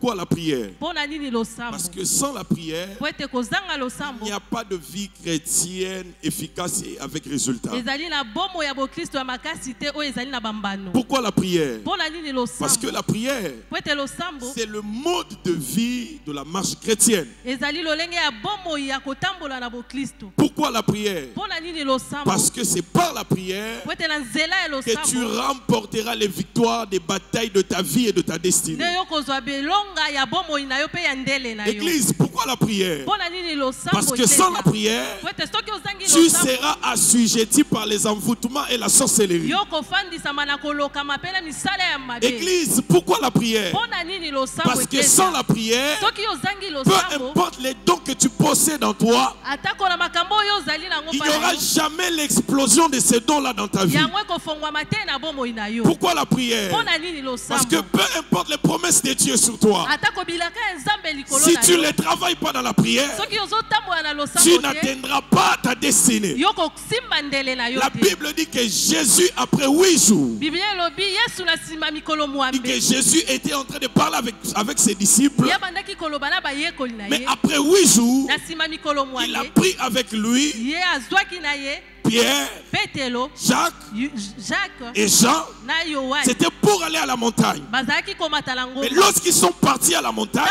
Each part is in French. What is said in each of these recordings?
Pourquoi la prière? Parce que sans la prière, il n'y a pas de vie chrétienne efficace et avec résultat. Pourquoi la prière? Parce que la prière, c'est le mode de vie de la marche chrétienne. Pourquoi la prière? Parce que c'est par la prière que tu remporteras les victoires des batailles de ta vie et de ta destinée. Église, pourquoi la prière? Parce que sans la prière, tu seras assujetti par les envoûtements et la sorcellerie. Église, pourquoi la prière? Parce que sans la prière, peu importe les dons que tu possèdes en toi, il n'y aura jamais l'explosion de ces dons-là dans ta vie. Pourquoi la prière? Parce que peu importe les promesses de Dieu sur toi, si tu ne les travailles pas dans la prière, tu n'atteindras pas ta destinée. La Bible dit que Jésus, après 8 jours, dit que Jésus était en train de parler avec ses disciples. Mais après 8 jours, il a pris avec lui Pierre, Jacques et Jean. C'était pour aller à la montagne. Mais lorsqu'ils sont partis à la montagne,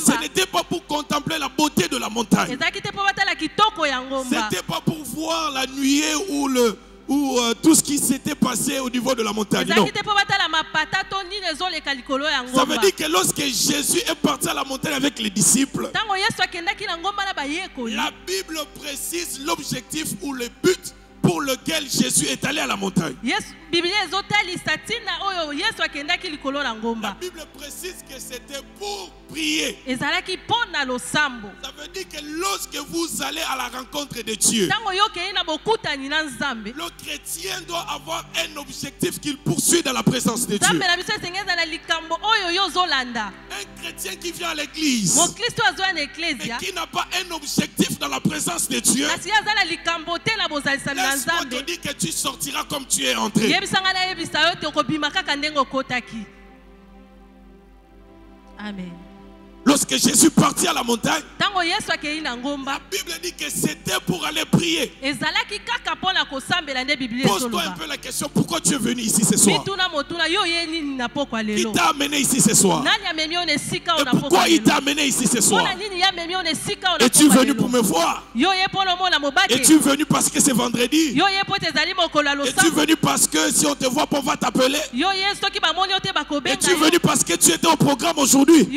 ce n'était pas pour contempler la beauté de la montagne. C'était pas pour voir la nuée ou tout ce qui s'était passé au niveau de la montagne. Non. Ça veut dire que lorsque Jésus est parti à la montagne avec les disciples, la Bible précise l'objectif ou le but pour lequel Jésus est allé à la montagne. La Bible précise que c'était pour prier. Ça veut dire que lorsque vous allez à la rencontre de Dieu, le chrétien doit avoir un objectif qu'il poursuit dans la présence de Dieu. Un chrétien qui vient à l'église et qui n'a pas un objectif dans la présence de Dieu, laisse-moi te dire que tu sortiras comme tu es entré. Amen. Lorsque Jésus partit à la montagne, la Bible dit que c'était pour aller prier. Pose-toi un peu la question, pourquoi tu es venu ici ce soir? Qui t'a amené ici ce soir? Et pourquoi il t'a amené ici ce soir? Es-tu venu pour me voir? Es-tu venu parce que c'est vendredi? Es-tu venu parce que si on te voit, on va t'appeler? Es-tu venu parce que tu étais au programme aujourd'hui?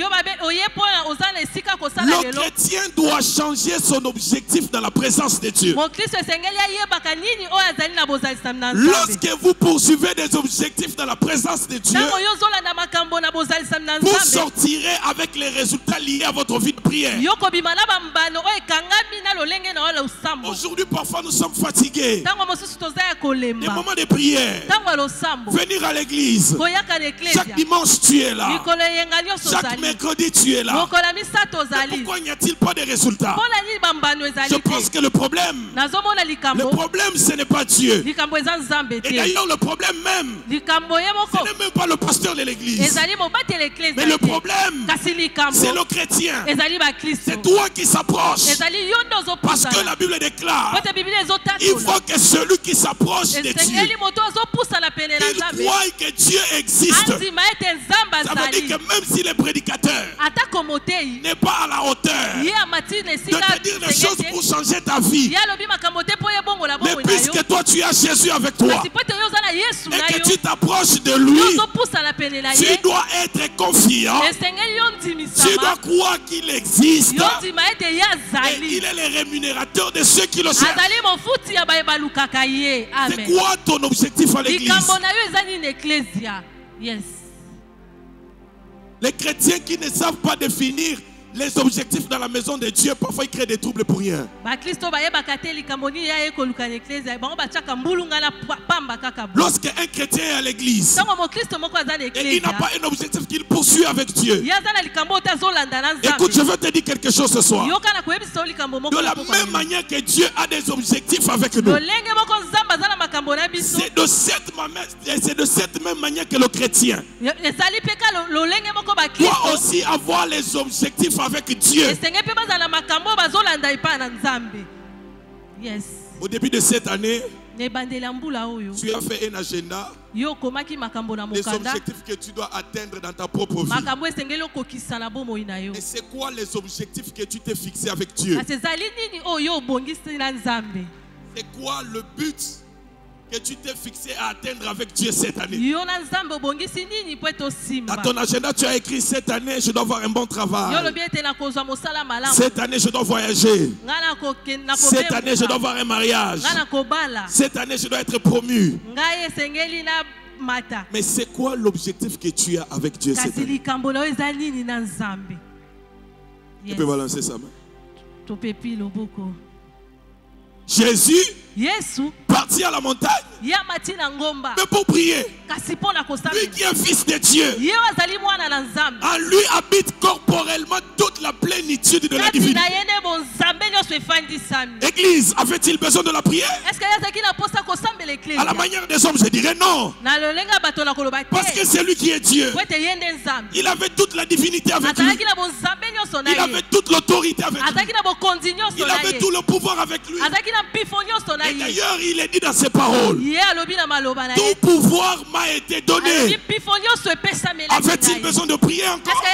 Le chrétien doit changer son objectif dans la présence de Dieu. Lorsque vous poursuivez des objectifs dans la présence de Dieu, vous sortirez avec les résultats liés à votre vie de prière. Aujourd'hui, parfois, nous sommes fatigués. Des moments de prière. Venir à l'église. Chaque dimanche, tu es là. Chaque mercredi, tu es là. Pourquoi n'y a-t-il pas de résultats? Je pense que le problème, ce n'est pas Dieu. Et d'ailleurs, le problème même, ce n'est même pas le pasteur de l'église. Mais le problème, c'est le chrétien. C'est toi qui s'approches. Parce que la Bible déclare, il faut que celui qui s'approche de Dieu, il croit que Dieu existe. Ça veut dire que même si les prédicateurs n'est pas à la hauteur de te dire des choses pour changer ta vie, mais puisque toi tu as Jésus avec toi et que tu t'approches de lui, tu dois être confiant, tu dois croire qu'il existe et il est le rémunérateur de ceux qui le cherchent. C'est quoi ton objectif à l'église? Les chrétiens qui ne savent pas définir les objectifs dans la maison de Dieu, parfois ils créent des troubles pour rien. Lorsqu'un chrétien est à l'église et il n'a pas un objectif qu'il poursuit avec Dieu, écoute, je veux te dire quelque chose ce soir. De la même manière que Dieu a des objectifs avec nous, c'est de cette même manière que le chrétien doit aussi avoir les objectifs avec Dieu. Yes. Au début de cette année, tu as fait un agenda. Les objectifs que tu dois atteindre dans ta propre vie. Et c'est quoi les objectifs que tu t'es fixé avec Dieu? C'est quoi le but que tu t'es fixé à atteindre avec Dieu cette année? Dans ton agenda, tu as écrit: cette année, je dois avoir un bon travail. Cette année, je dois voyager. Cette année, je dois avoir un mariage. Cette année, je dois être promu. Mais c'est quoi l'objectif que tu as avec Dieu cette année? Tu peux balancer sa main. Jésus parti à la montagne, mais pour prier. Lui qui est fils de Dieu, en lui habite corporellement toute la plénitude de la divinité. Église, avait-il besoin de la prière? À la manière des hommes, je dirais non. Parce que c'est lui qui est Dieu. Il avait toute la divinité avec lui. Il avait toute l'autorité avec lui. Il avait tout le pouvoir avec lui. Et d'ailleurs, il est dit dans ses paroles: tout pouvoir m'a été donné. Avait-il besoin de prier encore?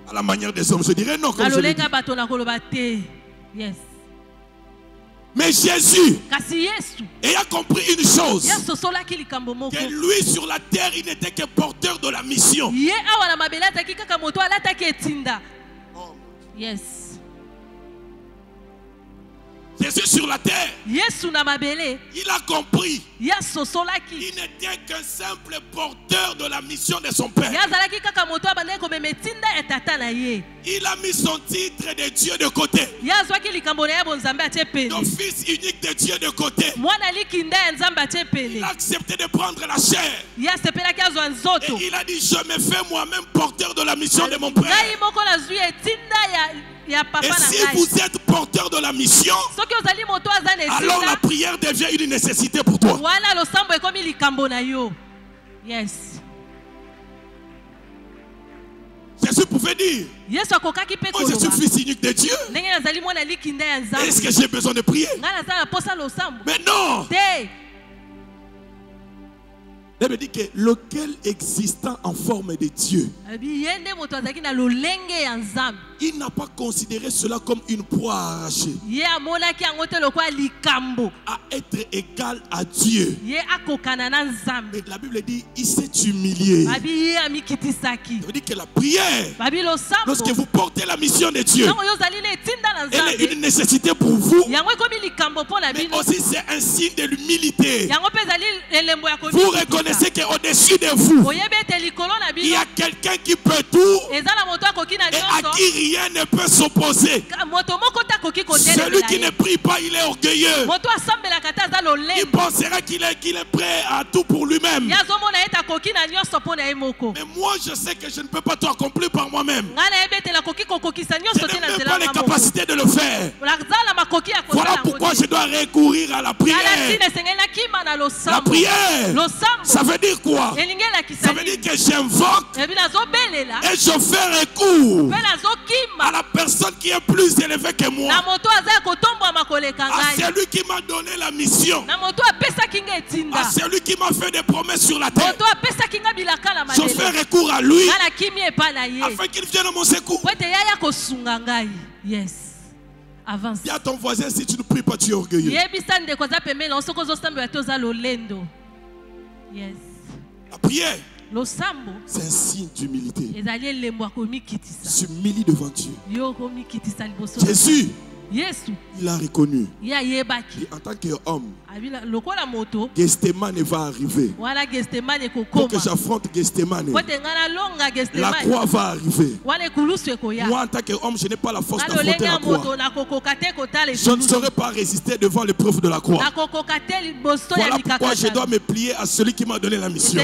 À la manière des hommes, je dirais non, comme je l'ai dit. Mais Jésus ayant compris une chose, que lui sur la terre, il n'était que porteur de la mission. Yes. Jésus sur la terre, il a compris qu'il n'était qu'un simple porteur de la mission de son Père. Il a mis son titre de Dieu de côté, le fils unique de Dieu de côté. Il a accepté de prendre la chair. Et il a dit: je me fais moi-même porteur de la mission de mon Père. Et si vous êtes porteur de la mission, alors la prière devient une nécessité pour toi. Yes. Jésus pouvait dire: moi je suis fils unique de Dieu. Est-ce que j'ai besoin de prier? Mais non. Il me dit que lequel existant en forme de Dieu, il n'a pas considéré cela comme une proie à arracher, à être égal à Dieu. Et la Bible dit: il s'est humilié. Ça veut dire que la prière, lorsque vous portez la mission de Dieu, elle est une nécessité pour vous, mais aussi c'est un signe de l'humilité. Vous reconnaissez qu'au-dessus de vous, il y a quelqu'un qui peut tout et à qui rien ne peut s'opposer. Celui qui ne prie pas, il est orgueilleux. Il pensera qu'il est prêt à tout pour lui-même. Mais moi, je sais que je ne peux pas tout accomplir par moi-même. Je n'ai même pas les capacités de le faire. Voilà pourquoi je dois recourir à la prière. La prière, ça veut dire quoi? Ça veut dire que j'invoque et je fais recours à la personne qui est plus élevée que moi, à celui qui m'a donné la mission, à celui qui m'a fait des promesses sur la terre. Je fais recours à lui afin qu'il vienne à mon secours. Yes. Avance. Dis à ton voisin: si tu ne pries pas, tu es orgueilleux. Yes. La prière, c'est un signe d'humilité. S'humilie devant Dieu. Jésus, il a reconnu. Et en tant qu'homme, Gethsemane va arriver. Pour que j'affronte Gethsemane, la croix va arriver. Moi, en tant qu'homme, je n'ai pas la force d'affronter la croix. Je ne saurais pas résister devant l'épreuve de la croix. Voilà pourquoi je dois me plier à celui qui m'a donné la mission.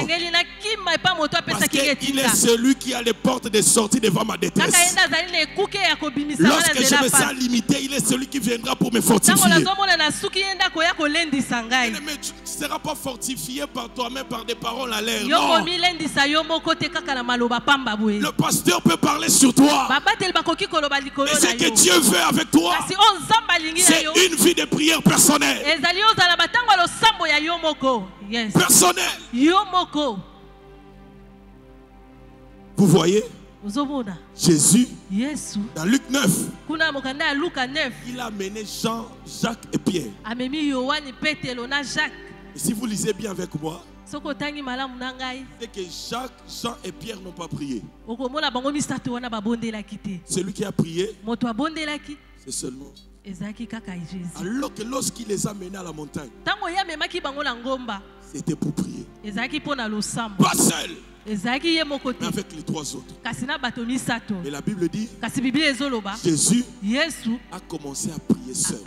Parce qu'il est celui qui a les portes de sortie devant ma détresse. Lorsque je me sens limité, il est celui qui viendra pour me fortifier. Tu ne seras pas fortifié par toi-même par des paroles à l'air. Non. Le pasteur peut parler sur toi. Mais ce que Dieu veut avec toi, c'est une vie de prière personnelle. Personnelle. Vous voyez? Jésus, dans Luc 9, il a amené Jean, Jacques et Pierre. Et si vous lisez bien avec moi, c'est que Jacques, Jean et Pierre n'ont pas prié. Celui qui a prié, c'est seulement. Alors que lorsqu'il les a menés à la montagne, c'était pour prier. Pas seul, mais avec les trois autres. Mais la Bible dit, Jésus a commencé à prier seul.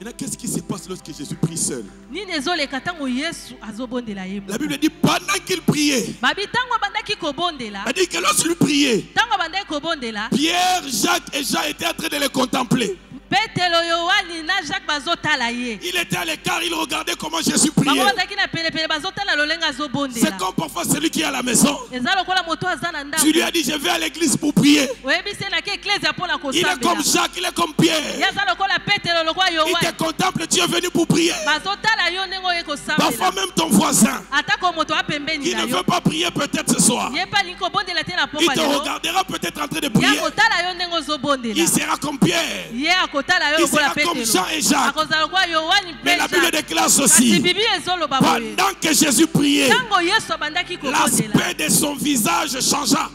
Maintenant, qu'est-ce qui se passe lorsque Jésus prie seul? La Bible dit pendant qu'il priait, elle dit que lorsqu'il priait, Pierre, Jacques et Jean étaient en train de le contempler. Il était à l'écart, il regardait comment Jésus priait. C'est comme parfois celui qui est à la maison. Tu lui as dit, je vais à l'église pour prier. Il est comme Jacques, il est comme Pierre. Il te contemple, tu es venu pour prier. Parfois même ton voisin qui ne veut pas prier peut-être ce soir, il te regardera peut-être en train de prier. Il sera comme Pierre. Il sera comme Jean et Jacques. Mais la Bible déclare ceci. Pendant que Jésus priait, l'aspect de son visage changea.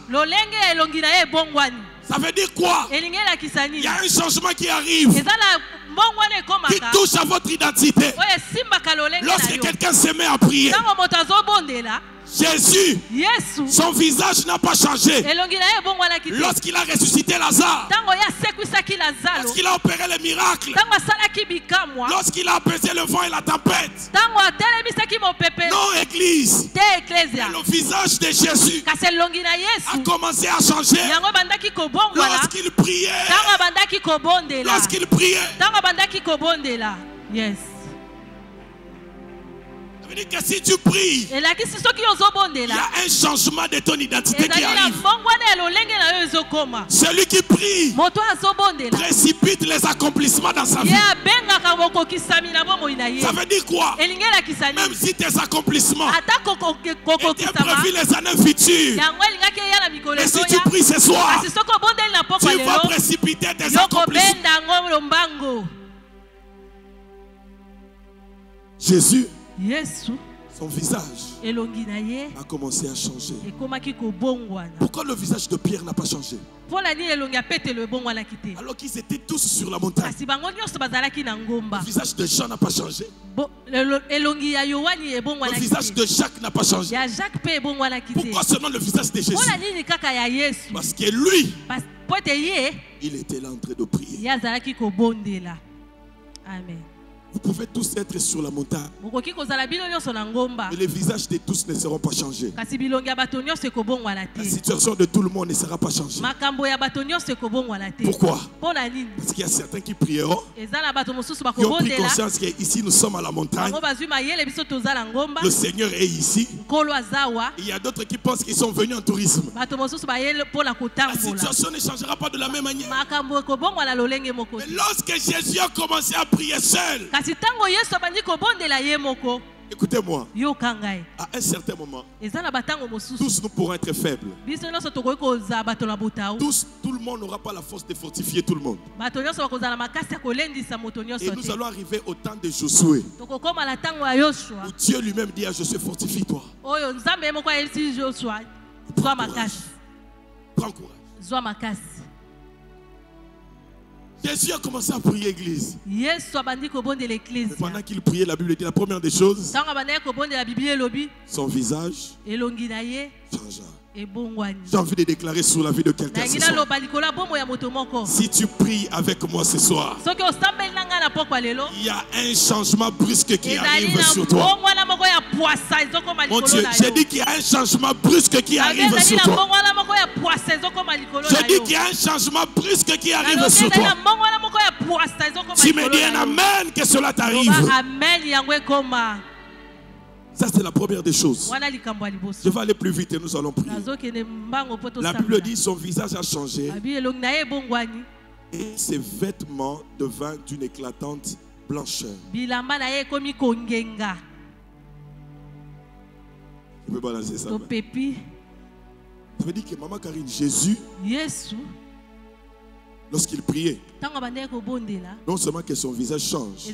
Ça veut dire quoi? Il y a un changement qui arrive, qui touche à votre identité. Lorsque quelqu'un se met à prier, Jésus, son visage n'a pas changé. Lorsqu'il a ressuscité Lazare, lorsqu'il a opéré les miracles, lorsqu'il a apaisé le vent et la tempête. Non, Église. Le visage de Jésus a commencé à changer lorsqu'il priait. Lorsqu'il priait. Yes. Ça veut dire que si tu pries, il y a un changement de ton identité qui arrive. Celui qui prie précipite les accomplissements dans sa vie. Ça veut dire quoi? Même si tes accomplissements étaient prévus les années futures, mais si tu pries ce soir, tu vas précipiter tes accomplissements. Jésus, son visage a commencé à changer. Pourquoi le visage de Pierre n'a pas changé? Alors qu'ils étaient tous sur la montagne. Le visage de Jean n'a pas changé. Le visage de Jacques n'a pas changé. Pourquoi seulement le visage de Jésus? Parce que lui, il était là en train de prier. Amen. Vous pouvez tous être sur la montagne, mais les visages de tous ne seront pas changés. La situation de tout le monde ne sera pas changée. Pourquoi? Parce qu'il y a certains qui prieront, qui ont pris conscience qu'ici nous sommes à la montagne, le Seigneur est ici. Il y a d'autres qui pensent qu'ils sont venus en tourisme. La situation ne changera pas de la même manière. Mais lorsque Jésus a commencé à prier seul, écoutez-moi, à un certain moment, tous nous pourrons être faibles. Tout le monde n'aura pas la force de fortifier tout le monde. Et nous allons arriver au temps de Josué, où Dieu lui-même dit à Josué, fortifie-toi. Prends courage. Jésus a commencé à prier, Église. Pendant qu'il priait, la Bible dit la première des choses, son visage changea. J'ai envie de déclarer sur la vie de quelqu'un ce soir. Si tu pries avec moi ce soir, il y a un changement brusque qui arrive sur toi. Mon Dieu, j'ai dit qu'il y a un changement brusque qui arrive sur toi. Je dis qu'il y a un changement brusque qui arrive sur toi. Tu me dis un amen que cela t'arrive. Ça, c'est la première des choses. Je vais aller plus vite et nous allons prier. La Bible dit son visage a changé et ses vêtements devinrent d'une éclatante blancheur. Je peux balancer ça. Ça veut dire que Maman Karine, Jésus, lorsqu'il priait, non seulement que son visage change,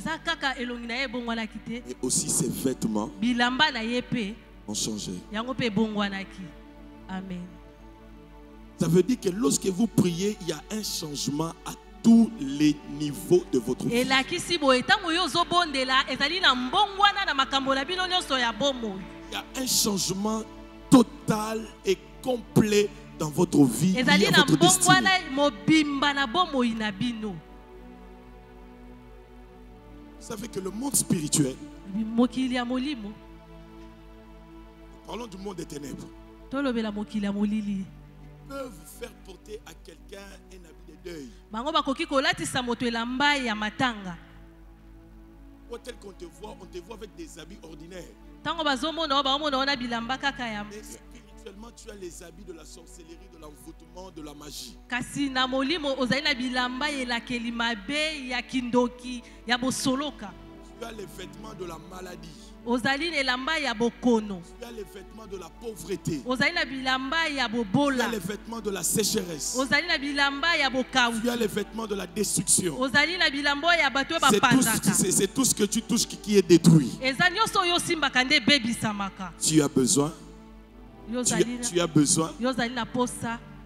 mais aussi ses vêtements ont changé. Amen. Ça veut dire que lorsque vous priez, il y a un changement à tous les niveaux de votre vie. Il y a un changement total et complet dans votre vie, dans votre destinée. Vous savez que le monde spirituel, parlons du monde des ténèbres, peuvent faire porter à quelqu'un un habit de deuil. Tel qu'on te voit, on te voit avec des habits ordinaires. Mais spirituellement, tu as les habits de la sorcellerie, de l'envoûtement, de la magie. Tu as les vêtements de la maladie. Tu as les vêtements de la pauvreté. Tu as les vêtements de la sécheresse. Tu as les vêtements de la destruction. C'est tout ce que tu touches qui est détruit. Tu as besoin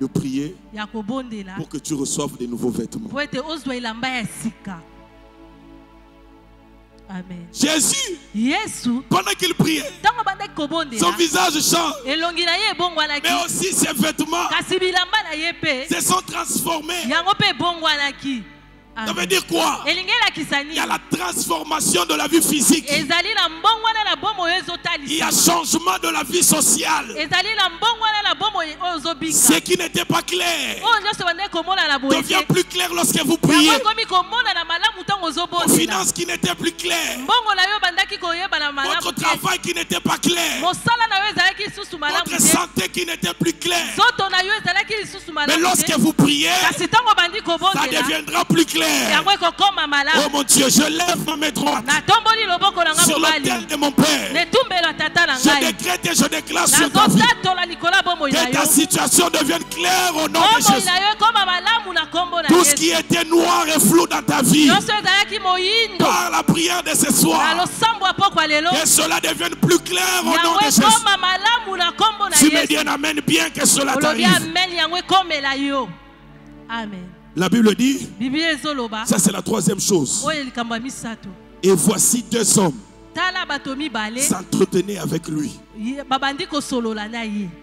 de prier pour que tu reçoives de nouveaux vêtements. Amen. Jésus, pendant qu'il priait, son visage change, mais aussi ses vêtements se sont transformés. Ça veut dire quoi? Il y a la transformation de la vie physique. Il y a changement de la vie sociale. Ce qui n'était pas clair devient plus clair lorsque vous priez. Vos finances qui n'étaient plus claires, votre travail qui n'était pas clair, votre santé qui n'était plus claire. Mais lorsque vous priez, ça deviendra plus clair. Oh mon Dieu, je lève ma main droite sur l'autel de mon Père. Je décrète et je déclare sur ta vie que ta situation devienne claire au nom de Jésus. Tout ce qui était noir et flou dans ta vie, par la prière de ce soir, que cela devienne plus clair au nom de Jésus. Tu me dis un amen bien que cela t'arrive. Amen. La Bible dit, ça c'est la troisième chose. Et voici deux hommes s'entretenaient avec lui.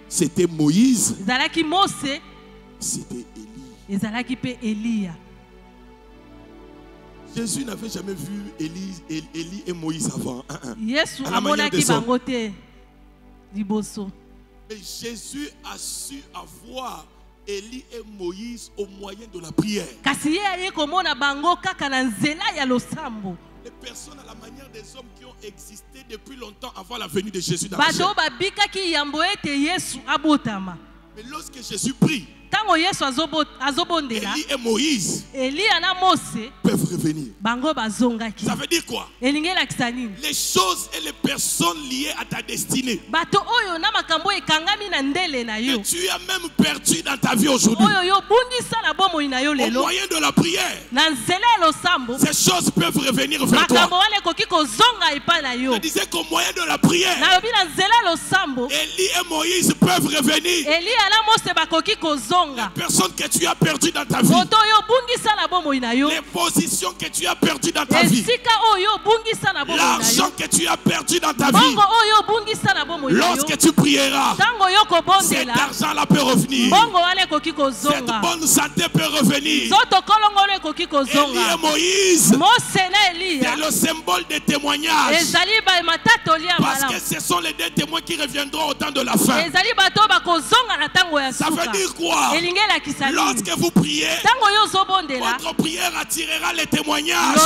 C'était Moïse, c'était Élie. Jésus n'avait jamais vu Élie et Moïse avant. À la manière des hommes. Mais Jésus a su avoir Élie et Moïse au moyen de la prière. Les personnes à la manière des hommes qui ont existé depuis longtemps avant la venue de Jésus dans la chair. Mais lorsque Jésus prie, Élie et Moïse peuvent revenir. Ça veut dire quoi? Les choses et les personnes liées à ta destinée que tu as même perdu dans ta vie aujourd'hui, au moyen de la prière, ces choses peuvent revenir vers toi. Je disais qu'au moyen de la prière, Élie et Moïse peuvent revenir. Les personnes que tu as perdues dans ta vie, les positions que tu as perdues dans ta vie, l'argent que tu as perdu dans ta vie, Lorsque tu prieras, cet argent-là peut revenir. Cette bonne santé peut revenir. Élie et Moïse, c'est le symbole des témoignages. Parce que ce sont les deux témoins qui reviendront au temps de la fin. Ça veut dire quoi? Lorsque vous priez, votre prière attirera les témoignages.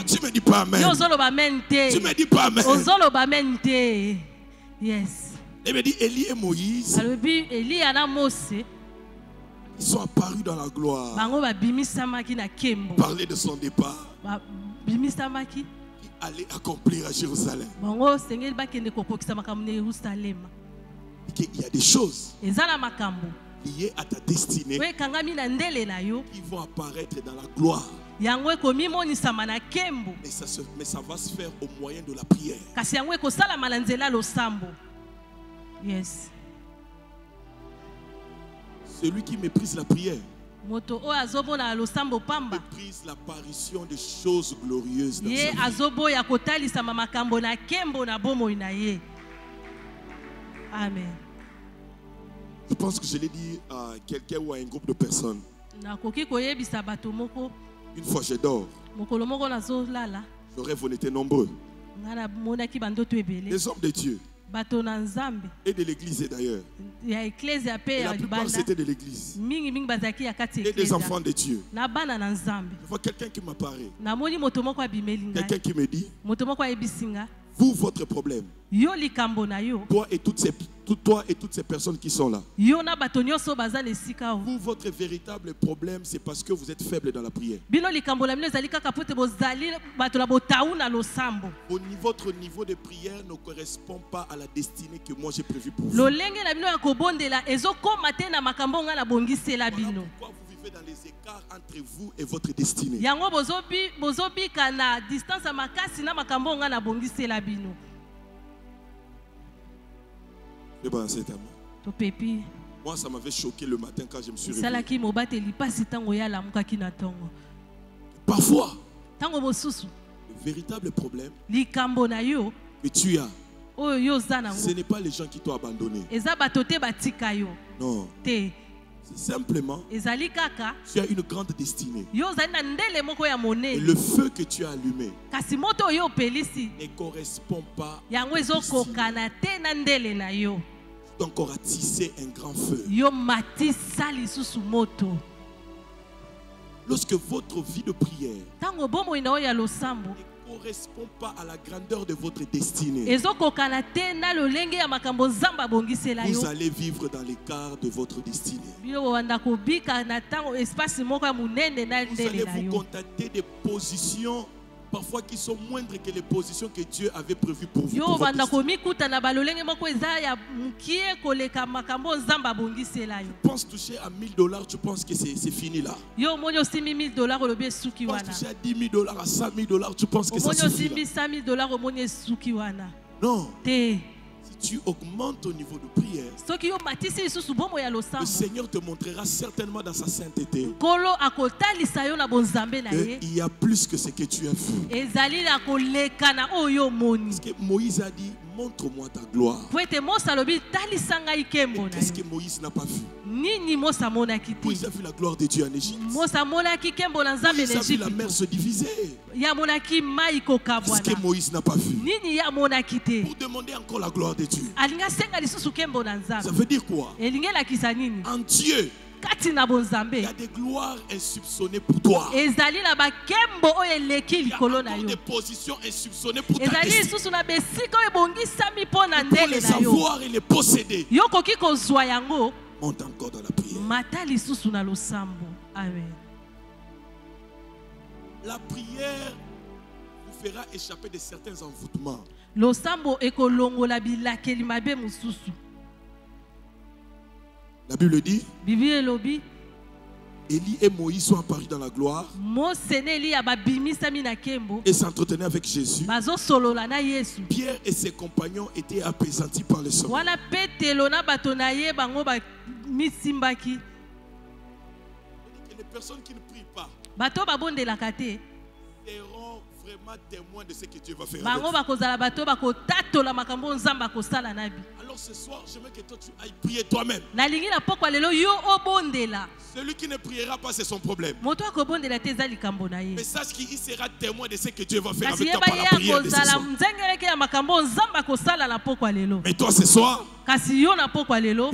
Tu me dis pas amen. Tu me dis pas amen. Yes. Il me dit Élie et Moïse, ils sont apparus dans la gloire. Parler de son départ. Il allait accomplir à Jérusalem. Il y a des choses liées à ta destinée qui vont apparaître dans la gloire. Mais ça va se faire au moyen de la prière. Yes. Celui qui méprise la prière méprise l'apparition des choses glorieuses dans sa vie. Amen. Je pense que je l'ai dit à quelqu'un ou à un groupe de personnes. Une fois je dors, je rêve, on était nombreux. Les hommes de Dieu et de l'église d'ailleurs. Et la plupart c'était de l'église. Et des enfants de Dieu. Je vois quelqu'un qui m'apparaît. Quelqu'un qui me dit, vous, votre problème, toi et toutes ces personnes qui sont là, vous, votre véritable problème, c'est parce que vous êtes faible dans la prière. Votre niveau de prière ne correspond pas à la destinée que moi j'ai prévue pour vous. Voilà pourquoi vous vivez dans les écarts entre vous et votre destinée. Moi, ça m'avait choqué le matin quand je me suis réveillé. Parfois, le véritable problème que tu as, ce n'est pas les gens qui t'ont abandonné. Non. C'est simplement, tu as une grande destinée. Et le feu que tu as allumé ne correspond pas à ta destinée. Tu dois encore tisser un grand feu. Lorsque votre vie de prière ne correspond pas à la grandeur de votre destinée, vous allez vivre dans l'écart de votre destinée. Vous allez vous contenter des positions parfois qui sont moindres que les positions que Dieu avait prévues pour vous. Pour tu penses toucher à $1000, tu penses que c'est fini là. Tu penses toucher à $10,000, à $100,000, tu penses que ça suffit là. Non. Si tu augmentes ton niveau de prière, le Seigneur te montrera certainement dans sa sainteté qu'il y a plus que ce que tu as vu. Parce que Moïse a dit, montre-moi ta gloire. Qu'est-ce que Moïse n'a pas vu? Moïse a vu la gloire de Dieu en Égypte. Moïse a vu la mer se diviser. Qu'est-ce que Moïse n'a pas vu? Pour demander encore la gloire de Dieu. Ça veut dire quoi? En Dieu, il y a des gloires insoupçonnées pour toi. Il y a encore des positions insoupçonnées pour ta destinée. Pour les avoir et les posséder, monte encore dans la prière. La prière vous fera échapper de certains envoûtements. La Bible dit, Élie et Moïse sont apparus dans la gloire et s'entretenaient avec Jésus. Pierre et ses compagnons étaient apaisantis par le sommeil. Les personnes qui ne prient pas seront vraiment témoins de ce que Dieu va faire. Alors ce soir, je veux que toi tu ailles prier toi-même. Celui qui ne priera pas, c'est son problème. Mais sache qu'il sera témoin de ce que Dieu va faire avec toi par la prière de ce soir. Mais toi ce soir, il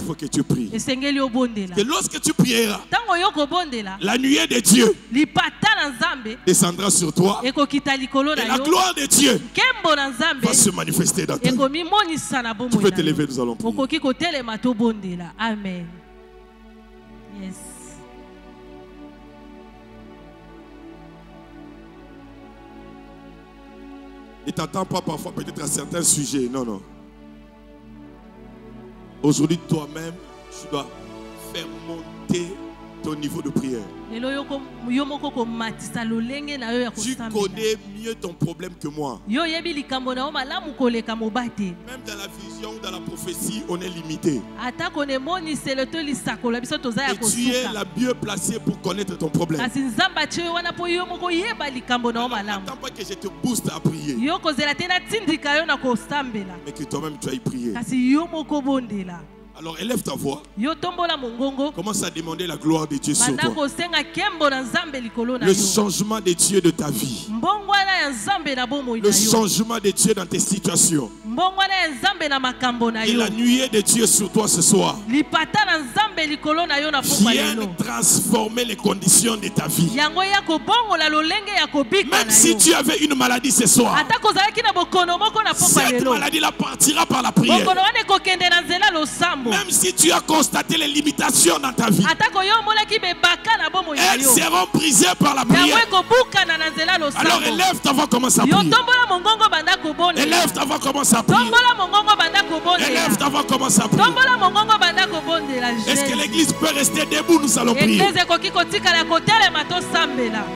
faut que tu pries. Et lorsque tu prieras, la nuée de Dieu descendra sur toi. Et la gloire de Dieu va se manifester dans ta vie. Tu peux te lever, nous allons prier. Amen. Yes. Ne t'attends pas parfois peut-être à certains sujets. Non, non. Aujourd'hui, toi-même, tu dois faire monter ton niveau de prière. Tu connais mieux ton problème que moi. Même dans la vision ou dans la prophétie, on est limité. Et tu es la mieux placée pour connaître ton problème. N'attends pas que je te booste à prier. Mais que toi-même tu ailles prier. Alors élève ta voix. Commence à demander la gloire de Dieu sur toi. Le changement de Dieu de ta vie. Le changement de Dieu dans tes situations. Et la nuée de Dieu sur toi ce soir. Viens transformer les conditions de ta vie. Même si tu avais une maladie ce soir, cette maladie-là partira par la prière. Même si tu as constaté les limitations dans ta vie, elles seront brisées par la prière. Alors élève ta voix, commence à prier. Élève ta voix, commence à prier. Élève ta voix, commence à prier. Est-ce que l'église peut rester debout? Nous allons prier.